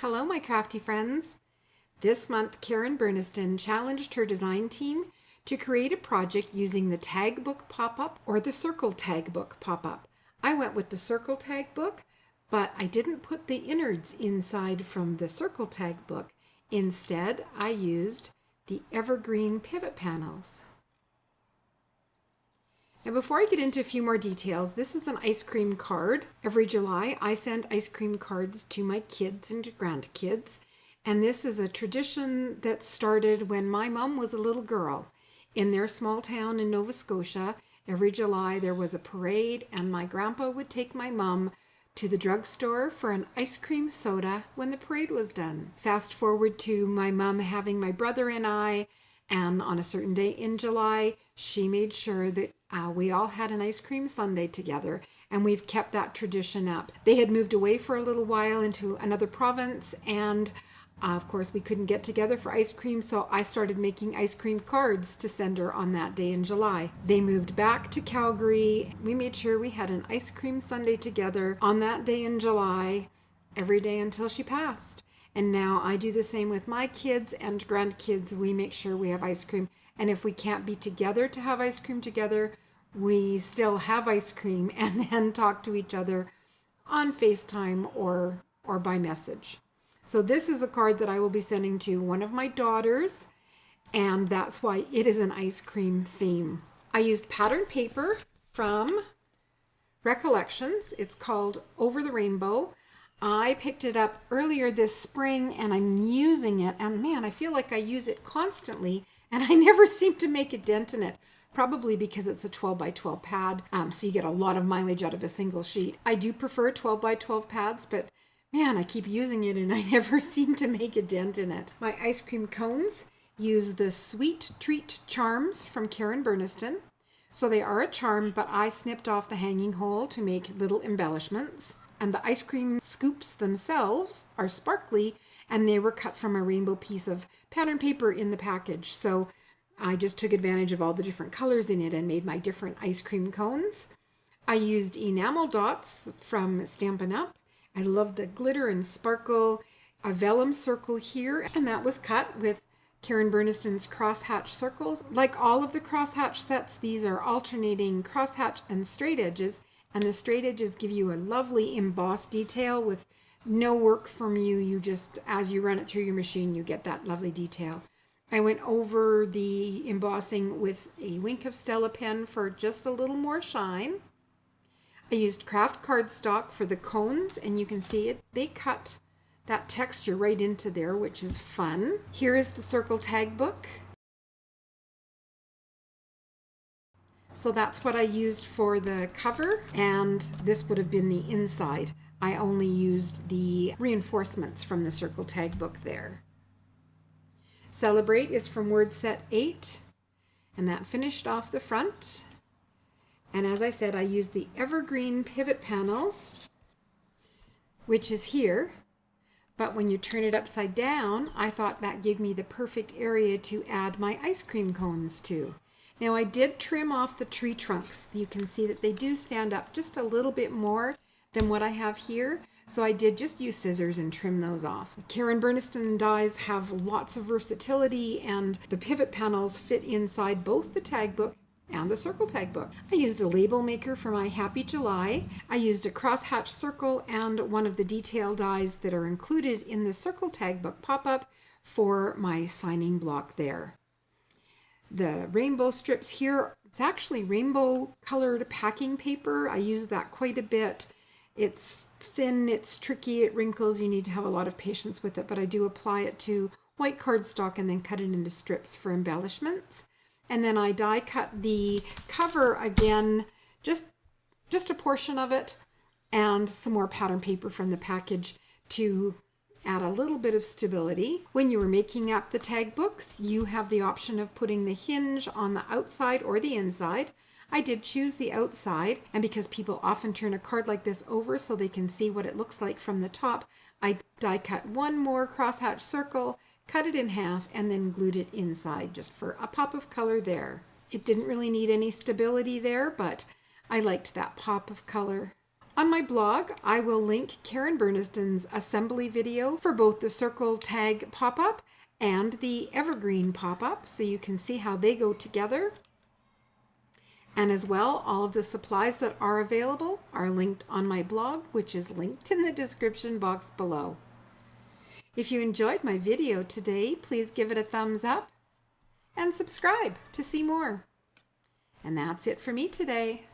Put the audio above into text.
Hello, my crafty friends. This month, Karen Burniston challenged her design team to create a project using the tag book pop-up or the circle tag book pop-up. I went with the circle tag book, but I didn't put the innards inside from the circle tag book. Instead, I used the Evergreen Pivot Panels. Now, before I get into a few more details, this is an ice cream card. Every July, I send ice cream cards to my kids and grandkids. And this is a tradition that started when my mom was a little girl. In their small town in Nova Scotia, every July there was a parade, and my grandpa would take my mom to the drugstore for an ice cream soda when the parade was done. Fast forward to my mom having my brother and I, and on a certain day in July, she made sure that we all had an ice cream sundae together, and we've kept that tradition up. They had moved away for a little while into another province, and of course we couldn't get together for ice cream, so I started making ice cream cards to send her on that day in July. They moved back to Calgary. We made sure we had an ice cream sundae together on that day in July, every day until she passed. And now I do the same with my kids and grandkids. We make sure we have ice cream. And if we can't be together to have ice cream together, we still have ice cream and then talk to each other on FaceTime or by message. So this is a card that I will be sending to one of my daughters, and that's why it is an ice cream theme. I used pattern paper from Recollections. It's called Over the Rainbow. I picked it up earlier this spring and I'm using it, and man, I feel like I use it constantly and I never seem to make a dent in it. Probably because it's a 12 by 12 pad, so you get a lot of mileage out of a single sheet. I do prefer 12 by 12 pads, but man, I keep using it and I never seem to make a dent in it. My ice cream cones use the Sweet Treat Charms from Karen Burniston. So they are a charm, but I snipped off the hanging hole to make little embellishments. And the ice cream scoops themselves are sparkly, and they were cut from a rainbow piece of pattern paper in the package. So I just took advantage of all the different colors in it and made my different ice cream cones. I used enamel dots from Stampin' Up. I love the glitter and sparkle. A vellum circle here, and that was cut with Karen Burniston's crosshatch circles. Like all of the crosshatch sets, these are alternating crosshatch and straight edges. And the straight edges give you a lovely embossed detail with no work from you. You just, as you run it through your machine, you get that lovely detail. I went over the embossing with a Wink of Stella pen for just a little more shine. I used craft cardstock for the cones, and you can see it. They cut that texture right into there, which is fun. Here is the circle tag book. So that's what I used for the cover, and this would have been the inside. I only used the reinforcements from the circle tag book there. Celebrate is from word set 8, and that finished off the front. And as I said, I used the Evergreen Pivot Panels, which is here, but when you turn it upside down, I thought that gave me the perfect area to add my ice cream cones to. Now I did trim off the tree trunks. You can see that they do stand up just a little bit more than what I have here. So I did just use scissors and trim those off. Karen Burniston dies have lots of versatility, and the pivot panels fit inside both the tag book and the circle tag book. I used a label maker for my Happy July. I used a crosshatch circle and one of the detail dies that are included in the circle tag book pop-up for my signing block there. The rainbow strips here, it's actually rainbow colored packing paper. I use that quite a bit. It's thin, it's tricky, it wrinkles. You need to have a lot of patience with it, but I do apply it to white cardstock and then cut it into strips for embellishments. And then I die cut the cover again, just a portion of it, and some more pattern paper from the package to add a little bit of stability. When you were making up the tag books, you have the option of putting the hinge on the outside or the inside. I did choose the outside, and because people often turn a card like this over so they can see what it looks like from the top, I die cut one more crosshatch circle, cut it in half, and then glued it inside just for a pop of color there. It didn't really need any stability there, but I liked that pop of color. On my blog, I will link Karen Burniston's assembly video for both the circle tag pop-up and the evergreen pop-up, so you can see how they go together. And as well, all of the supplies that are available are linked on my blog, which is linked in the description box below. If you enjoyed my video today, please give it a thumbs up and subscribe to see more. And that's it for me today.